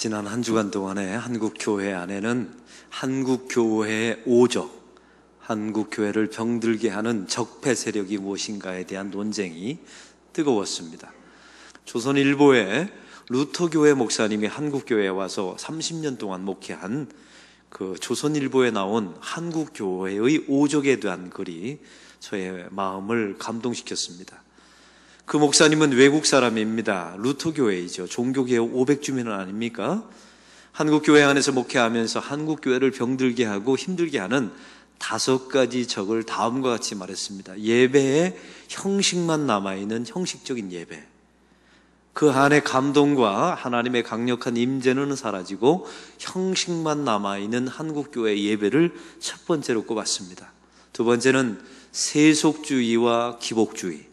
지난 한 주간 동안에 한국 교회 안에는 한국 교회의 오적, 한국 교회를 병들게 하는 적폐 세력이 무엇인가에 대한 논쟁이 뜨거웠습니다. 조선일보에 루터교회 목사님이 한국 교회에 와서 30년 동안 목회한 그 조선일보에 나온 한국 교회의 오적에 대한 글이 저의 마음을 감동시켰습니다. 그 목사님은 외국 사람입니다. 루터교회이죠. 종교개혁 500주년 아닙니까? 한국교회 안에서 목회하면서 한국교회를 병들게 하고 힘들게 하는 5가지 적을 다음과 같이 말했습니다. 예배에 형식만 남아있는 형식적인 예배, 그 안에 감동과 하나님의 강력한 임재는 사라지고 형식만 남아있는 한국교회 예배를 첫 번째로 꼽았습니다. 두 번째는 세속주의와 기복주의,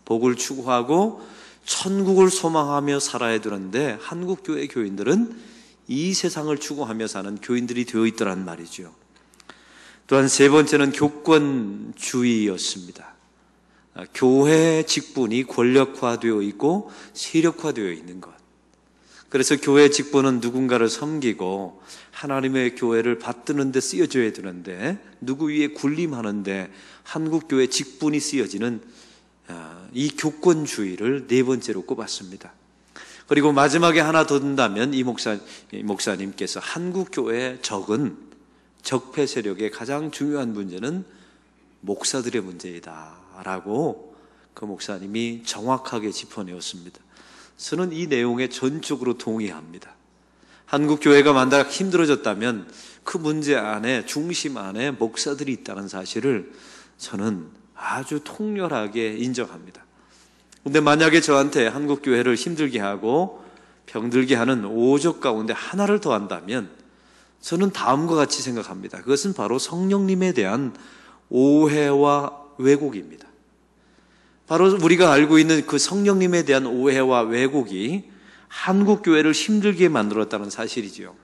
복을 추구하고 천국을 소망하며 살아야 되는데 한국교회 교인들은 이 세상을 추구하며 사는 교인들이 되어 있더란 말이죠. 또한 세 번째는 교권주의였습니다. 교회 직분이 권력화되어 있고 세력화되어 있는 것. 그래서 교회 직분은 누군가를 섬기고 하나님의 교회를 받드는 데 쓰여져야 되는데 누구 위에 군림하는데 한국교회 직분이 쓰여지는 이 교권주의를 네 번째로 꼽았습니다. 그리고 마지막에 하나 더 든다면 이 목사님께서 한국교회의 적은 적폐 세력의 가장 중요한 문제는 목사들의 문제이다 라고 그 목사님이 정확하게 짚어내었습니다. 저는 이 내용에 전적으로 동의합니다. 한국교회가 만약 힘들어졌다면 그 문제 안에, 중심 안에 목사들이 있다는 사실을 저는 아주 통렬하게 인정합니다. 그런데 만약에 저한테 한국교회를 힘들게 하고 병들게 하는 오적 가운데 하나를 더한다면 저는 다음과 같이 생각합니다. 그것은 바로 성령님에 대한 오해와 왜곡입니다. 바로 우리가 알고 있는 그 성령님에 대한 오해와 왜곡이 한국교회를 힘들게 만들었다는 사실이지요.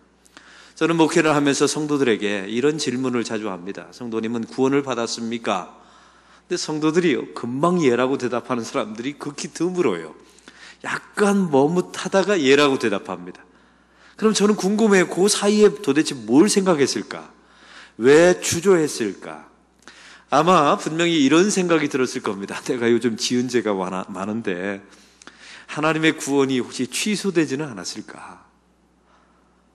저는 목회를 하면서 성도들에게 이런 질문을 자주 합니다. 성도님은 구원을 받았습니까? 근데 성도들이 금방 예라고 대답하는 사람들이 극히 드물어요. 약간 머뭇하다가 예라고 대답합니다. 그럼 저는 궁금해요. 그 사이에 도대체 뭘 생각했을까? 왜 주저했을까? 아마 분명히 이런 생각이 들었을 겁니다. 내가 요즘 지은 죄가 많은데 하나님의 구원이 혹시 취소되지는 않았을까?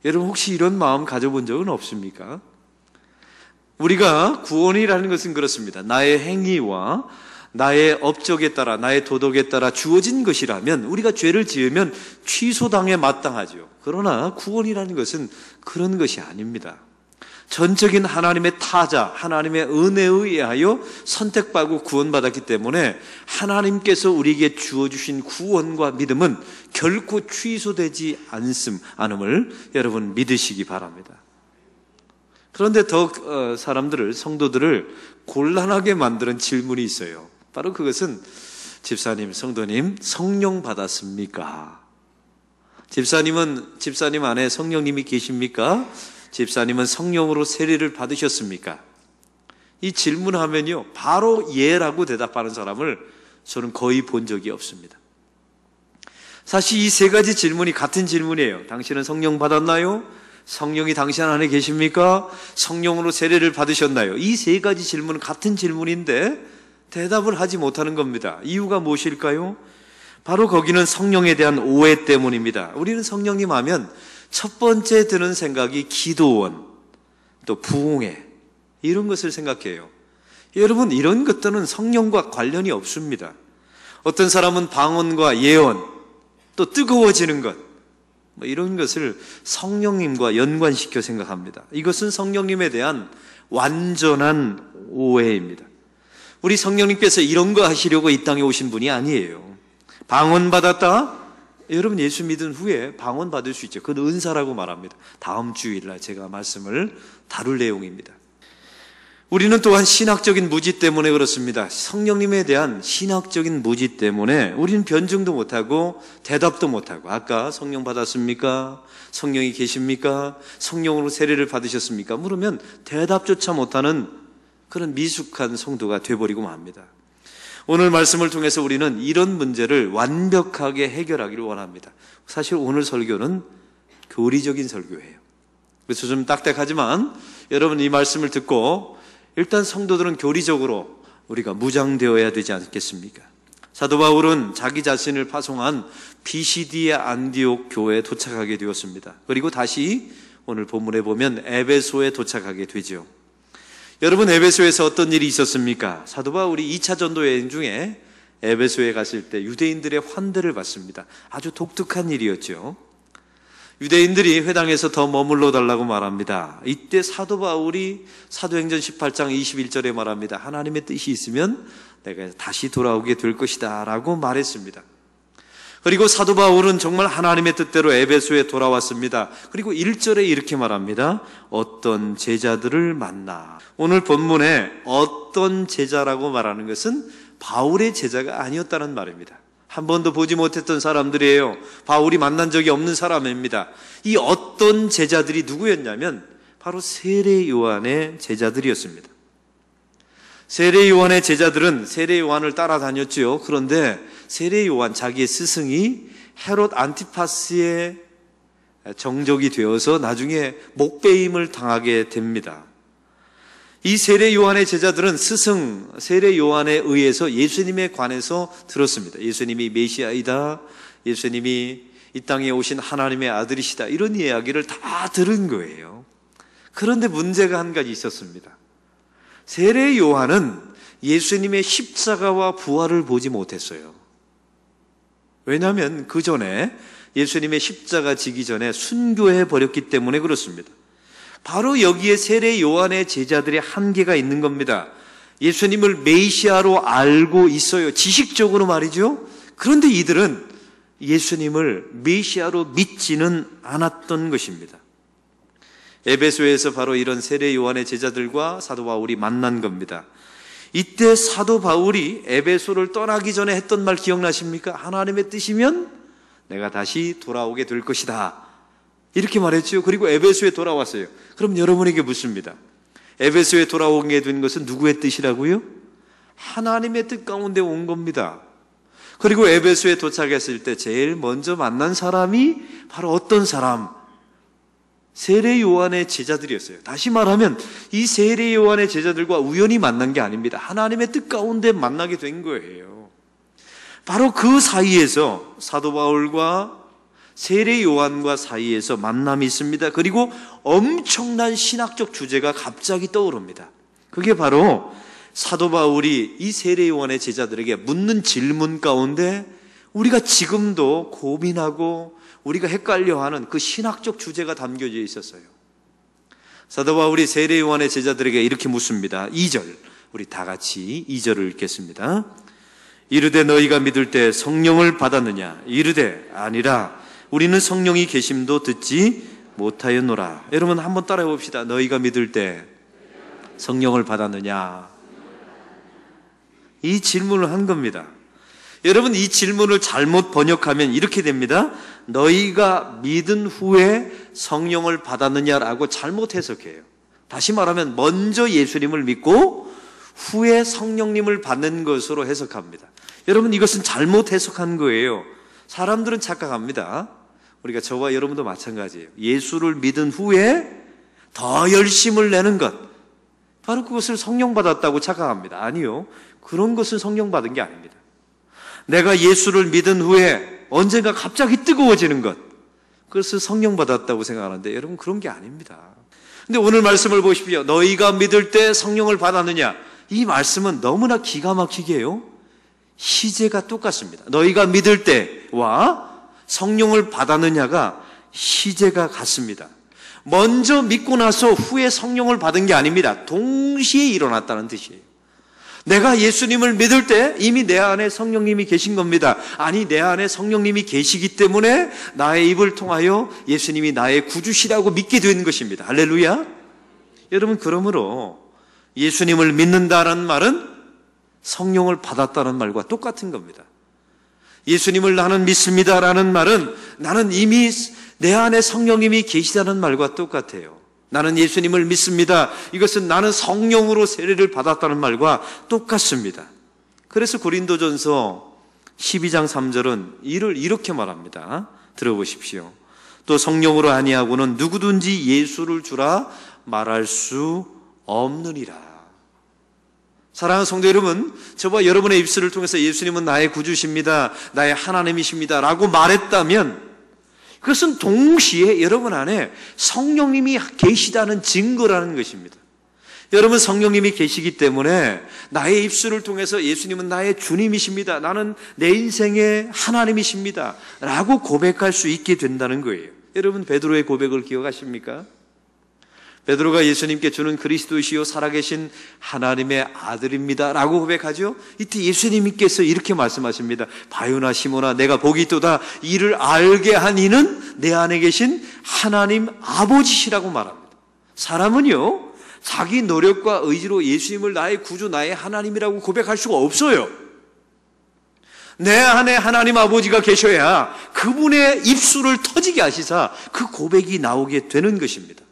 여러분 혹시 이런 마음 가져본 적은 없습니까? 우리가 구원이라는 것은 그렇습니다. 나의 행위와 나의 업적에 따라, 나의 도덕에 따라 주어진 것이라면 우리가 죄를 지으면 취소당에 마땅하죠. 그러나 구원이라는 것은 그런 것이 아닙니다. 전적인 하나님의 타자, 하나님의 은혜에 의하여 선택받고 구원받았기 때문에 하나님께서 우리에게 주어주신 구원과 믿음은 결코 취소되지 않음을 여러분 믿으시기 바랍니다. 그런데 더 사람들을, 성도들을 곤란하게 만드는 질문이 있어요. 바로 그것은 집사님, 성도님 성령 받았습니까? 집사님 안에 성령님이 계십니까? 집사님은 성령으로 세례를 받으셨습니까? 이 질문하면요 바로 예라고 대답하는 사람을 저는 거의 본 적이 없습니다. 사실 이 세 가지 질문이 같은 질문이에요. 당신은 성령 받았나요? 성령이 당신 안에 계십니까? 성령으로 세례를 받으셨나요? 이 세 가지 질문은 같은 질문인데 대답을 하지 못하는 겁니다. 이유가 무엇일까요? 바로 거기는 성령에 대한 오해 때문입니다. 우리는 성령님 하면 첫 번째 드는 생각이 기도원, 또 부흥회 이런 것을 생각해요. 여러분 이런 것들은 성령과 관련이 없습니다. 어떤 사람은 방언과 예언, 또 뜨거워지는 것 이런 것을 성령님과 연관시켜 생각합니다. 이것은 성령님에 대한 완전한 오해입니다. 우리 성령님께서 이런 거 하시려고 이 땅에 오신 분이 아니에요. 방언 받았다? 여러분 예수 믿은 후에 방언 받을 수 있죠. 그건 은사라고 말합니다. 다음 주일날 제가 말씀을 다룰 내용입니다. 우리는 또한 신학적인 무지 때문에 그렇습니다. 성령님에 대한 신학적인 무지 때문에 우리는 변증도 못하고 대답도 못하고 아까 성령 받았습니까? 성령이 계십니까? 성령으로 세례를 받으셨습니까? 물으면 대답조차 못하는 그런 미숙한 성도가 되어버리고 맙니다. 오늘 말씀을 통해서 우리는 이런 문제를 완벽하게 해결하기를 원합니다. 사실 오늘 설교는 교리적인 설교예요. 그래서 좀 딱딱하지만 여러분 이 말씀을 듣고 일단 성도들은 교리적으로 우리가 무장되어야 되지 않겠습니까? 사도 바울은 자기 자신을 파송한 비시디의 안디옥 교회에 도착하게 되었습니다. 그리고 다시 오늘 본문에 보면 에베소에 도착하게 되죠. 여러분, 에베소에서 어떤 일이 있었습니까? 사도 바울이 2차 전도 여행 중에 에베소에 갔을 때 유대인들의 환대를 받습니다. 아주 독특한 일이었죠. 유대인들이 회당에서 더 머물러 달라고 말합니다. 이때 사도 바울이 사도행전 18장 21절에 말합니다. 하나님의 뜻이 있으면 내가 다시 돌아오게 될 것이다 라고 말했습니다. 그리고 사도 바울은 정말 하나님의 뜻대로 에베소에 돌아왔습니다. 그리고 1절에 이렇게 말합니다. 어떤 제자들을 만나. 오늘 본문에 어떤 제자라고 말하는 것은 바울의 제자가 아니었다는 말입니다. 한 번도 보지 못했던 사람들이에요. 바울이 만난 적이 없는 사람입니다. 이 어떤 제자들이 누구였냐면 바로 세례 요한의 제자들이었습니다. 세례 요한의 제자들은 세례 요한을 따라다녔지요. 그런데 세례 요한 자기의 스승이 헤롯 안티파스의 정적이 되어서 나중에 목배임을 당하게 됩니다. 이 세례 요한의 제자들은 스승 세례 요한에 의해서 예수님에 관해서 들었습니다. 예수님이 메시아이다. 예수님이 이 땅에 오신 하나님의 아들이시다. 이런 이야기를 다 들은 거예요. 그런데 문제가 한 가지 있었습니다. 세례 요한은 예수님의 십자가와 부활을 보지 못했어요. 왜냐하면 그 전에 예수님의 십자가 지기 전에 순교해 버렸기 때문에 그렇습니다. 바로 여기에 세례 요한의 제자들의 한계가 있는 겁니다. 예수님을 메시아로 알고 있어요. 지식적으로 말이죠. 그런데 이들은 예수님을 메시아로 믿지는 않았던 것입니다. 에베소에서 바로 이런 세례 요한의 제자들과 사도 바울이 만난 겁니다. 이때 사도 바울이 에베소를 떠나기 전에 했던 말 기억나십니까? 하나님의 뜻이면 내가 다시 돌아오게 될 것이다. 이렇게 말했죠. 그리고 에베소에 돌아왔어요. 그럼 여러분에게 묻습니다. 에베소에 돌아오게 된 것은 누구의 뜻이라고요? 하나님의 뜻 가운데 온 겁니다. 그리고 에베소에 도착했을 때 제일 먼저 만난 사람이 바로 어떤 사람? 세례 요한의 제자들이었어요. 다시 말하면 이 세례 요한의 제자들과 우연히 만난 게 아닙니다. 하나님의 뜻 가운데 만나게 된 거예요. 바로 그 사이에서 사도 바울과 세례 요한과 사이에서 만남이 있습니다. 그리고 엄청난 신학적 주제가 갑자기 떠오릅니다. 그게 바로 사도 바울이 이 세례 요한의 제자들에게 묻는 질문 가운데 우리가 지금도 고민하고 우리가 헷갈려하는 그 신학적 주제가 담겨져 있었어요. 사도 바울이 세례 요한의 제자들에게 이렇게 묻습니다. 2절, 우리 다 같이 2절을 읽겠습니다. 이르되 너희가 믿을 때 성령을 받았느냐? 이르되 아니라 우리는 성령이 계심도 듣지 못하였노라. 여러분 한번 따라해 봅시다. 너희가 믿을 때 성령을 받았느냐? 이 질문을 한 겁니다. 여러분 이 질문을 잘못 번역하면 이렇게 됩니다. 너희가 믿은 후에 성령을 받았느냐라고 잘못 해석해요. 다시 말하면 먼저 예수님을 믿고 후에 성령님을 받는 것으로 해석합니다. 여러분 이것은 잘못 해석한 거예요. 사람들은 착각합니다. 우리가 저와 여러분도 마찬가지예요. 예수를 믿은 후에 더 열심을 내는 것, 바로 그것을 성령 받았다고 착각합니다. 아니요, 그런 것은 성령 받은 게 아닙니다. 내가 예수를 믿은 후에 언젠가 갑자기 뜨거워지는 것, 그것을 성령 받았다고 생각하는데 여러분 그런 게 아닙니다. 근데 오늘 말씀을 보십시오. 너희가 믿을 때 성령을 받았느냐? 이 말씀은 너무나 기가 막히게요. 시제가 똑같습니다. 너희가 믿을 때와 성령을 받았느냐가 시제가 같습니다. 먼저 믿고 나서 후에 성령을 받은 게 아닙니다. 동시에 일어났다는 뜻이에요. 내가 예수님을 믿을 때 이미 내 안에 성령님이 계신 겁니다. 아니, 내 안에 성령님이 계시기 때문에 나의 입을 통하여 예수님이 나의 구주시라고 믿게 된 것입니다. 할렐루야. 여러분, 그러므로 예수님을 믿는다는 말은 성령을 받았다는 말과 똑같은 겁니다. 예수님을 나는 믿습니다라는 말은 나는 이미 내 안에 성령님이 계시다는 말과 똑같아요. 나는 예수님을 믿습니다. 이것은 나는 성령으로 세례를 받았다는 말과 똑같습니다. 그래서 고린도전서 12장 3절은 이를 이렇게 말합니다. 들어보십시오. 또 성령으로 아니하고는 누구든지 예수를 주라 말할 수 없느니라. 사랑하는 성도 여러분, 저와 여러분의 입술을 통해서 예수님은 나의 구주십니다, 나의 하나님이십니다 라고 말했다면 그것은 동시에 여러분 안에 성령님이 계시다는 증거라는 것입니다. 여러분 성령님이 계시기 때문에 나의 입술을 통해서 예수님은 나의 주님이십니다, 나는 내 인생의 하나님이십니다 라고 고백할 수 있게 된다는 거예요. 여러분 베드로의 고백을 기억하십니까? 베드로가 예수님께 주는 그리스도이시요 살아계신 하나님의 아들입니다 라고 고백하죠. 이때 예수님께서 이렇게 말씀하십니다. 바요나 시모나 내가 복이 있도다. 이를 알게 한 이는 내 안에 계신 하나님 아버지시라고 말합니다. 사람은요 자기 노력과 의지로 예수님을 나의 구주, 나의 하나님이라고 고백할 수가 없어요. 내 안에 하나님 아버지가 계셔야 그분의 입술을 터지게 하시사 그 고백이 나오게 되는 것입니다.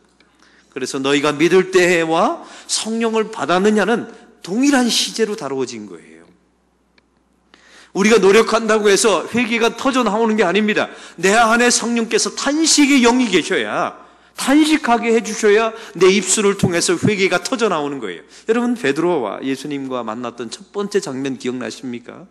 그래서 너희가 믿을 때와 성령을 받았느냐는 동일한 시제로 다루어진 거예요. 우리가 노력한다고 해서 회개가 터져 나오는 게 아닙니다. 내 안에 성령께서 탄식의 영이 계셔야, 탄식하게 해주셔야 내 입술을 통해서 회개가 터져 나오는 거예요. 여러분 베드로와 예수님과 만났던 첫 번째 장면 기억나십니까?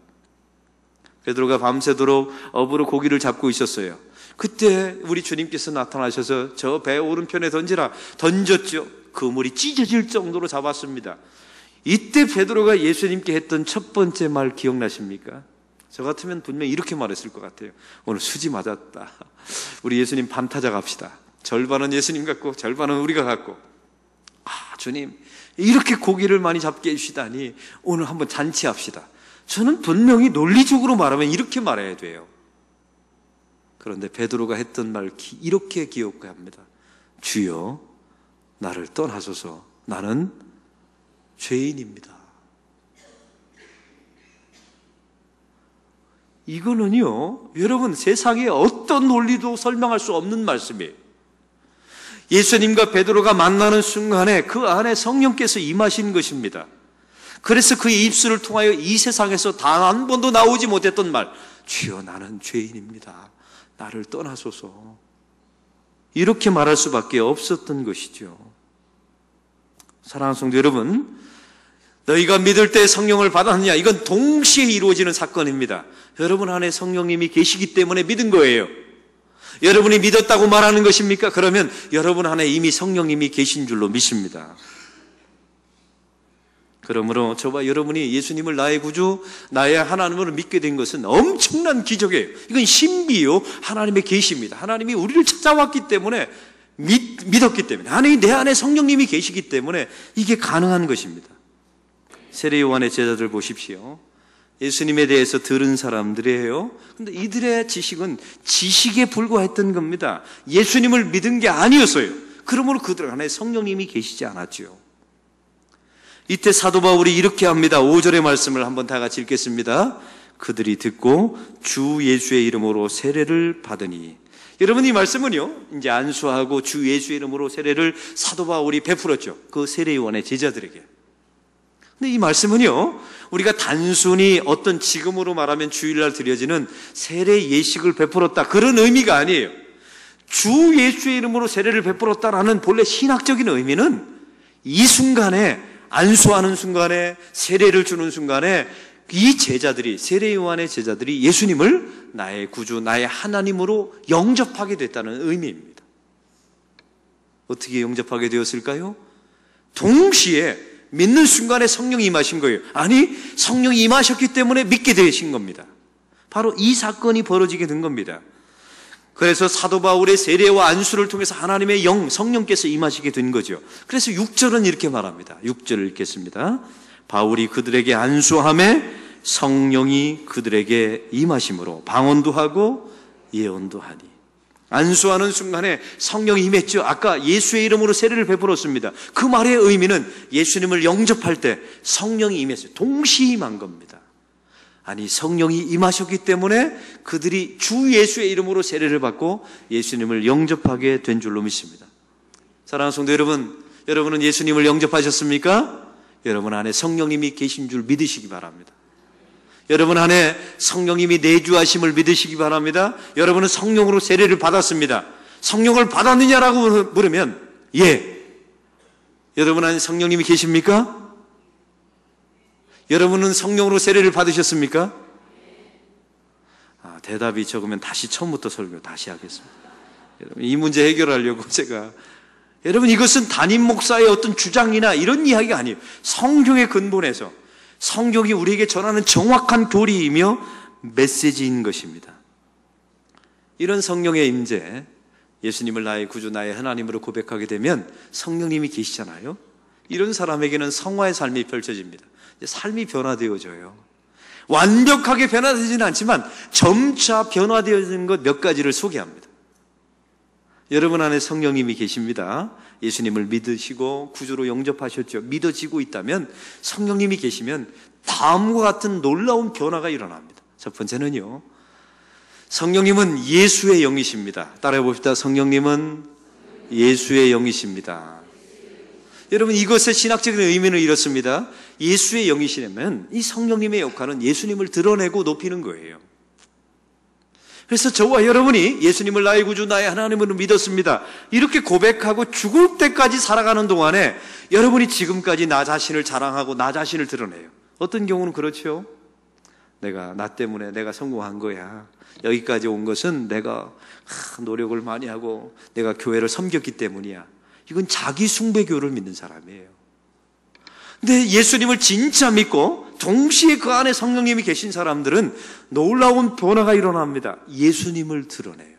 베드로가 밤새도록 업으로 고기를 잡고 있었어요. 그때 우리 주님께서 나타나셔서 저 배 오른편에 던지라 던졌죠. 그물이 찢어질 정도로 잡았습니다. 이때 베드로가 예수님께 했던 첫 번째 말 기억나십니까? 저 같으면 분명히 이렇게 말했을 것 같아요. 오늘 수지 맞았다. 우리 예수님 반타작 합시다. 절반은 예수님 같고 절반은 우리가 같고, 주님 이렇게 고기를 많이 잡게 해주시다니 오늘 한번 잔치합시다. 저는 분명히 논리적으로 말하면 이렇게 말해야 돼요. 그런데 베드로가 했던 말 이렇게 기억합니다. 주여 나를 떠나소서, 나는 죄인입니다. 이거는요 여러분 세상에 어떤 논리도 설명할 수 없는 말씀이에요. 예수님과 베드로가 만나는 순간에 그 안에 성령께서 임하신 것입니다. 그래서 그의 입술을 통하여 이 세상에서 단 한 번도 나오지 못했던 말, 주여 나는 죄인입니다, 나를 떠나소서, 이렇게 말할 수밖에 없었던 것이죠. 사랑하는 성도 여러분, 너희가 믿을 때 성령을 받았느냐, 이건 동시에 이루어지는 사건입니다. 여러분 안에 성령님이 계시기 때문에 믿은 거예요. 여러분이 믿었다고 말하는 것입니까? 그러면 여러분 안에 이미 성령님이 계신 줄로 믿습니다. 그러므로 저와 여러분이 예수님을 나의 구주, 나의 하나님으로 믿게 된 것은 엄청난 기적이에요. 이건 신비요 하나님의 계시입니다. 하나님이 우리를 찾아왔기 때문에 믿었기 때문에, 아니 내 안에 성령님이 계시기 때문에 이게 가능한 것입니다. 세례 요한의 제자들 보십시오. 예수님에 대해서 들은 사람들이에요. 근데 이들의 지식은 지식에 불과했던 겁니다. 예수님을 믿은 게 아니었어요. 그러므로 그들 안에 성령님이 계시지 않았죠. 이때 사도 바울이 이렇게 합니다. 5절의 말씀을 한번 다 같이 읽겠습니다. 그들이 듣고 주 예수의 이름으로 세례를 받으니. 여러분 이 말씀은요 이제 안수하고 주 예수의 이름으로 세례를 사도 바울이 베풀었죠. 그 세례 요한의 제자들에게. 근데 이 말씀은요 우리가 단순히 어떤 지금으로 말하면 주일날 드려지는 세례 예식을 베풀었다 그런 의미가 아니에요. 주 예수의 이름으로 세례를 베풀었다라는 본래 신학적인 의미는 이 순간에, 안수하는 순간에, 세례를 주는 순간에 이 제자들이, 세례 요한의 제자들이 예수님을 나의 구주, 나의 하나님으로 영접하게 됐다는 의미입니다. 어떻게 영접하게 되었을까요? 동시에 믿는 순간에 성령이 임하신 거예요. 아니 성령이 임하셨기 때문에 믿게 되신 겁니다. 바로 이 사건이 벌어지게 된 겁니다. 그래서 사도 바울의 세례와 안수를 통해서 하나님의 영, 성령께서 임하시게 된 거죠. 그래서 6절은 이렇게 말합니다. 6절을 읽겠습니다. 바울이 그들에게 안수하매 성령이 그들에게 임하심으로 방언도 하고 예언도 하니. 안수하는 순간에 성령이 임했죠. 아까 예수의 이름으로 세례를 베풀었습니다. 그 말의 의미는 예수님을 영접할 때 성령이 임했어요. 동시에 임한 겁니다. 아니 성령이 임하셨기 때문에 그들이 주 예수의 이름으로 세례를 받고 예수님을 영접하게 된 줄로 믿습니다. 사랑하는 성도 여러분, 여러분은 예수님을 영접하셨습니까? 여러분 안에 성령님이 계신 줄 믿으시기 바랍니다. 여러분 안에 성령님이 내주하심을 믿으시기 바랍니다. 여러분은 성령으로 세례를 받았습니다. 성령을 받았느냐라고 물으면 예. 여러분 안에 성령님이 계십니까? 여러분은 성령으로 세례를 받으셨습니까? 대답이 적으면 다시 처음부터 설교 다시 하겠습니다. 여러분, 이 문제 해결하려고 제가 여러분 이것은 담임 목사의 어떤 주장이나 이런 이야기가 아니에요. 성경의 근본에서 성경이 우리에게 전하는 정확한 교리이며 메시지인 것입니다. 이런 성령의 임재, 예수님을 나의 구주, 나의 하나님으로 고백하게 되면 성령님이 계시잖아요. 이런 사람에게는 성화의 삶이 펼쳐집니다. 삶이 변화되어져요. 완벽하게 변화되지는 않지만 점차 변화되어지는 것 몇 가지를 소개합니다. 여러분 안에 성령님이 계십니다. 예수님을 믿으시고 구주로 영접하셨죠. 믿어지고 있다면 성령님이 계시면 다음과 같은 놀라운 변화가 일어납니다. 첫 번째는요, 성령님은 예수의 영이십니다. 따라해 봅시다. 성령님은 예수의 영이십니다. 여러분 이것의 신학적인 의미는 이렇습니다. 예수의 영이시라면 이 성령님의 역할은 예수님을 드러내고 높이는 거예요. 그래서 저와 여러분이 예수님을 나의 구주, 나의 하나님으로 믿었습니다. 이렇게 고백하고 죽을 때까지 살아가는 동안에 여러분이 지금까지 나 자신을 자랑하고 나 자신을 드러내요. 어떤 경우는 그렇죠. 나 때문에 내가 성공한 거야. 여기까지 온 것은 내가 노력을 많이 하고 내가 교회를 섬겼기 때문이야. 이건 자기 숭배교를 믿는 사람이에요. 근데 예수님을 진짜 믿고 동시에 그 안에 성령님이 계신 사람들은 놀라운 변화가 일어납니다. 예수님을 드러내요.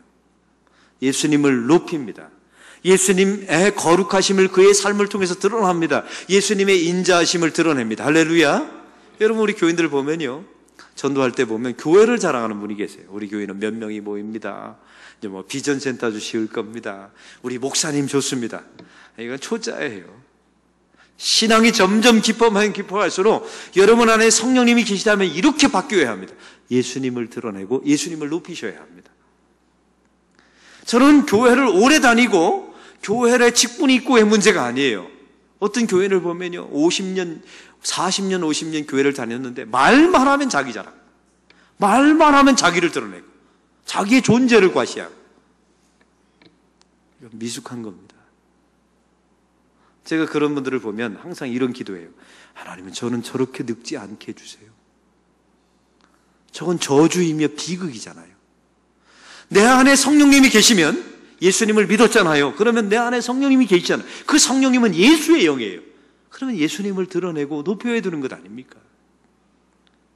예수님을 높입니다. 예수님의 거룩하심을 그의 삶을 통해서 드러납니다. 예수님의 인자하심을 드러냅니다. 할렐루야. 여러분 우리 교인들 보면요, 전도할 때 보면 교회를 자랑하는 분이 계세요. 우리 교회는 몇 명이 모입니다. 이제 비전센터 주실 겁니다. 우리 목사님 좋습니다. 이건 초짜예요. 신앙이 점점 깊어가면 깊어갈수록 여러분 안에 성령님이 계시다면 이렇게 바뀌어야 합니다. 예수님을 드러내고 예수님을 높이셔야 합니다. 저는 교회를 오래 다니고 교회에 직분이 있고의 문제가 아니에요. 어떤 교회를 보면요, 50년, 40년, 50년 교회를 다녔는데 말만 하면 자기 자랑, 말만 하면 자기를 드러내고 자기의 존재를 과시하고, 이건 미숙한 겁니다. 제가 그런 분들을 보면 항상 이런 기도해요. 하나님은 저는 저렇게 늙지 않게 해주세요. 저건 저주이며 비극이잖아요. 내 안에 성령님이 계시면, 예수님을 믿었잖아요. 그러면 내 안에 성령님이 계시잖아요. 그 성령님은 예수의 영이에요. 그러면 예수님을 드러내고 높여야 되는 것 아닙니까?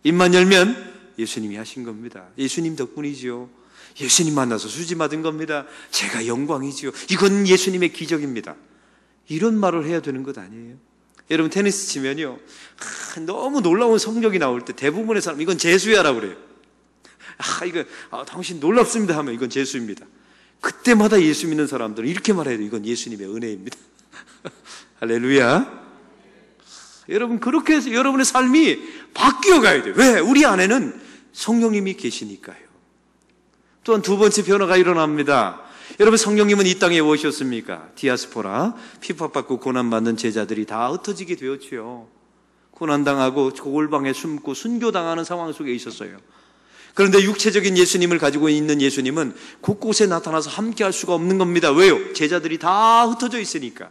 입만 열면 예수님이 하신 겁니다. 예수님 덕분이지요. 예수님 만나서 수지 받은 겁니다. 제가 영광이지요. 이건 예수님의 기적입니다. 이런 말을 해야 되는 것 아니에요. 여러분 테니스 치면요, 너무 놀라운 성적이 나올 때 대부분의 사람 이건 재수야라고 그래요. 당신 놀랍습니다 하면 이건 재수입니다. 그때마다 예수 믿는 사람들은 이렇게 말해야 돼요. 이건 예수님의 은혜입니다. 할렐루야. 여러분 그렇게 해서 여러분의 삶이 바뀌어 가야 돼요. 왜? 우리 안에는 성령님이 계시니까요. 또한 두 번째 변화가 일어납니다. 여러분 성령님은 이 땅에 오셨습니까? 디아스포라, 핍박받고 고난받는 제자들이 다 흩어지게 되었지요. 고난당하고 골방에 숨고 순교당하는 상황 속에 있었어요. 그런데 육체적인 예수님을 가지고 있는 예수님은 곳곳에 나타나서 함께할 수가 없는 겁니다. 왜요? 제자들이 다 흩어져 있으니까.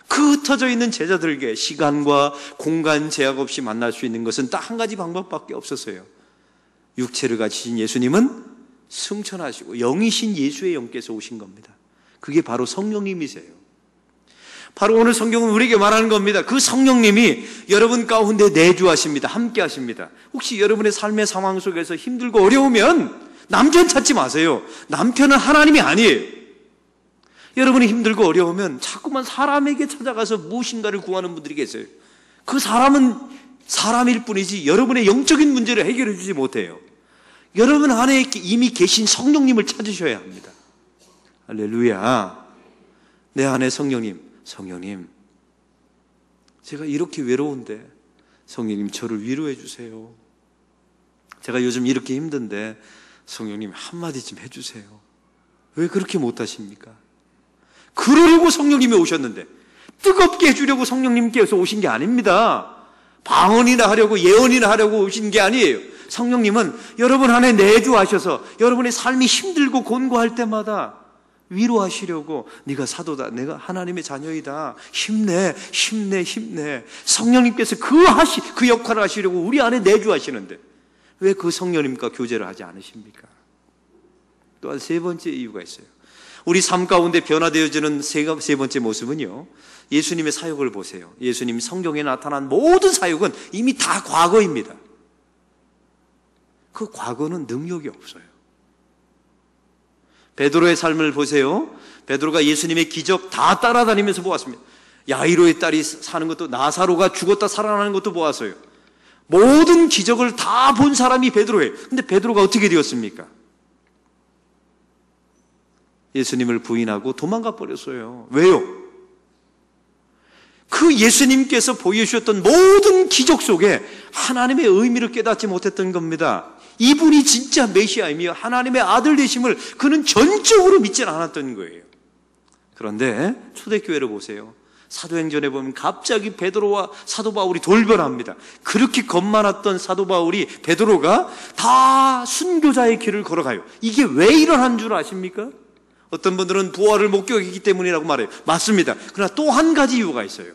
그 흩어져 있는 제자들에게 시간과 공간 제약 없이 만날 수 있는 것은 딱 한 가지 방법밖에 없었어요. 육체를 가지신 예수님은 승천하시고 영이신 예수의 영께서 오신 겁니다. 그게 바로 성령님이세요. 바로 오늘 성경은 우리에게 말하는 겁니다. 그 성령님이 여러분 가운데 내주하십니다. 함께 하십니다. 혹시 여러분의 삶의 상황 속에서 힘들고 어려우면 남편 찾지 마세요. 남편은 하나님이 아니에요. 여러분이 힘들고 어려우면 자꾸만 사람에게 찾아가서 무엇인가를 구하는 분들이 계세요. 그 사람은 사람일 뿐이지 여러분의 영적인 문제를 해결해 주지 못해요. 여러분 안에 이미 계신 성령님을 찾으셔야 합니다. 할렐루야. 내 안에 성령님, 제가 이렇게 외로운데 성령님 저를 위로해 주세요. 제가 요즘 이렇게 힘든데 성령님 한마디 좀 해주세요. 왜 그렇게 못하십니까? 그러려고 성령님이 오셨는데, 뜨겁게 해주려고 성령님께서 오신 게 아닙니다. 방언이나 하려고, 예언이나 하려고 오신 게 아니에요. 성령님은 여러분 안에 내주하셔서 여러분의 삶이 힘들고 곤고할 때마다 위로하시려고 네가 사도다, 내가 하나님의 자녀이다, 힘내, 힘내, 힘내. 성령님께서 그 역할을 하시려고 우리 안에 내주하시는데 왜 그 성령님과 교제를 하지 않으십니까? 또한 세 번째 이유가 있어요. 우리 삶 가운데 변화되어지는 세 번째 모습은요, 예수님의 사역을 보세요. 예수님 성경에 나타난 모든 사역은 이미 다 과거입니다. 그 과거는 능력이 없어요. 베드로의 삶을 보세요. 베드로가 예수님의 기적 다 따라다니면서 보았습니다. 야이로의 딸이 사는 것도, 나사로가 죽었다 살아나는 것도 보았어요. 모든 기적을 다 본 사람이 베드로예요. 근데 베드로가 어떻게 되었습니까? 예수님을 부인하고 도망가 버렸어요. 왜요? 그 예수님께서 보여주셨던 모든 기적 속에 하나님의 의미를 깨닫지 못했던 겁니다. 이분이 진짜 메시아이며 하나님의 아들 되심을 그는 전적으로 믿지 않았던 거예요. 그런데 초대교회를 보세요. 사도행전에 보면 갑자기 베드로와 사도 바울이 돌변합니다. 그렇게 겁 많았던 사도 바울이, 베드로가 다 순교자의 길을 걸어가요. 이게 왜 일어난 줄 아십니까? 어떤 분들은 부활을 목격했기 때문이라고 말해요. 맞습니다. 그러나 또 한 가지 이유가 있어요.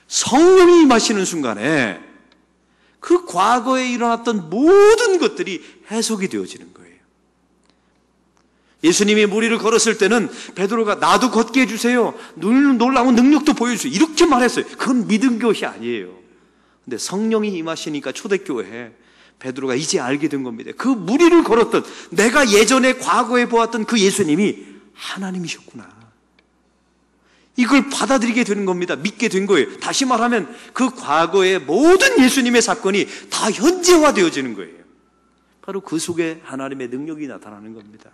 성령이 임하시는 순간에 그 과거에 일어났던 모든 것들이 해석이 되어지는 거예요. 예수님이 무리를 걸었을 때는 베드로가 나도 걷게 해주세요, 놀라운 능력도 보여주세요, 이렇게 말했어요. 그건 믿은 것이 아니에요. 근데 성령이 임하시니까 초대교회에 베드로가 이제 알게 된 겁니다. 그 무리를 걸었던, 내가 예전에 과거에 보았던 그 예수님이 하나님이셨구나. 이걸 받아들이게 되는 겁니다. 믿게 된 거예요. 다시 말하면 그 과거의 모든 예수님의 사건이 다 현재화되어지는 거예요. 바로 그 속에 하나님의 능력이 나타나는 겁니다.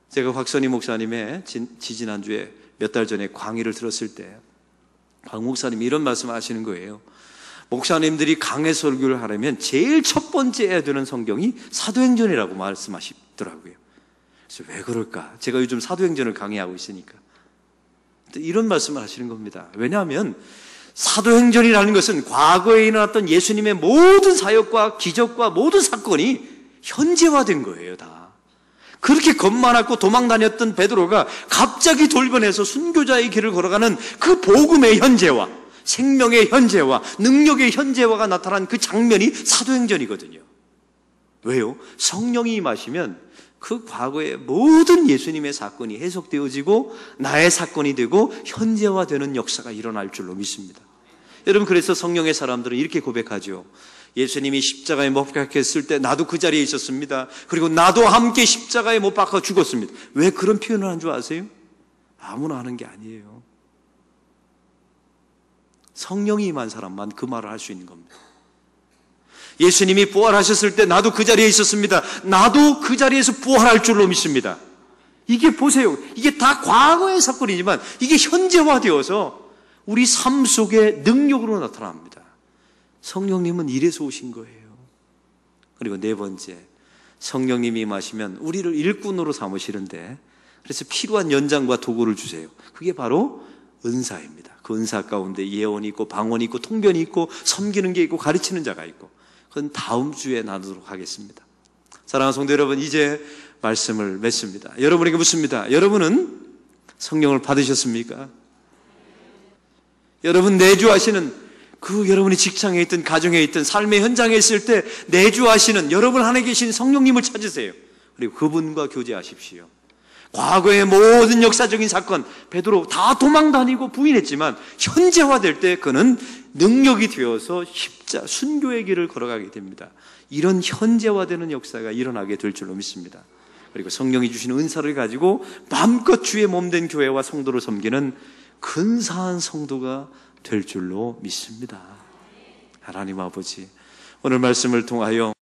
제가 곽선희 목사님의 지지난주에 몇 달 전에 강의를 들었을 때 곽 목사님이 이런 말씀을 하시는 거예요. 목사님들이 강해 설교를 하려면 제일 첫 번째 해야 되는 성경이 사도행전이라고 말씀하시더라고요. 그래서 왜 그럴까? 제가 요즘 사도행전을 강의하고 있으니까 이런 말씀을 하시는 겁니다. 왜냐하면 사도행전이라는 것은 과거에 일어났던 예수님의 모든 사역과 기적과 모든 사건이 현재화된 거예요. 다 그렇게 겁 많았고 도망 다녔던 베드로가 갑자기 돌변해서 순교자의 길을 걸어가는 그 복음의 현재화, 생명의 현재화, 능력의 현재화가 나타난 그 장면이 사도행전이거든요. 왜요? 성령이 임하시면 그 과거의 모든 예수님의 사건이 해석되어지고 나의 사건이 되고 현재화되는 역사가 일어날 줄로 믿습니다. 여러분, 그래서 성령의 사람들은 이렇게 고백하죠. 예수님이 십자가에 못 박혔을 때 나도 그 자리에 있었습니다. 그리고 나도 함께 십자가에 못 박혀 죽었습니다. 왜 그런 표현을 한 줄 아세요? 아무나 하는 게 아니에요. 성령이 임한 사람만 그 말을 할 수 있는 겁니다. 예수님이 부활하셨을 때 나도 그 자리에 있었습니다. 나도 그 자리에서 부활할 줄로 믿습니다. 이게 보세요. 이게 다 과거의 사건이지만 이게 현재화되어서 우리 삶 속에 능력으로 나타납니다. 성령님은 이래서 오신 거예요. 그리고 네 번째, 성령님이 임하시면 우리를 일꾼으로 삼으시는데, 그래서 필요한 연장과 도구를 주세요. 그게 바로 은사입니다. 그 은사 가운데 예언이 있고 방언이 있고 통변이 있고 섬기는 게 있고 가르치는 자가 있고, 그건 다음 주에 나누도록 하겠습니다. 사랑하는 성도 여러분, 이제 말씀을 맺습니다. 여러분에게 묻습니다. 여러분은 성령을 받으셨습니까? 여러분 내주하시는 그 여러분이 직장에 있든 가정에 있든 삶의 현장에 있을 때 내주하시는 여러분 안에 계신 성령님을 찾으세요. 그리고 그분과 교제하십시오. 과거의 모든 역사적인 사건, 베드로 다 도망다니고 부인했지만 현재화될 때 그는 능력이 되어서 순교의 길을 걸어가게 됩니다. 이런 현재화되는 역사가 일어나게 될 줄로 믿습니다. 그리고 성령이 주시는 은사를 가지고 마음껏 주의 몸된 교회와 성도를 섬기는 근사한 성도가 될 줄로 믿습니다. 하나님 아버지, 오늘 말씀을 통하여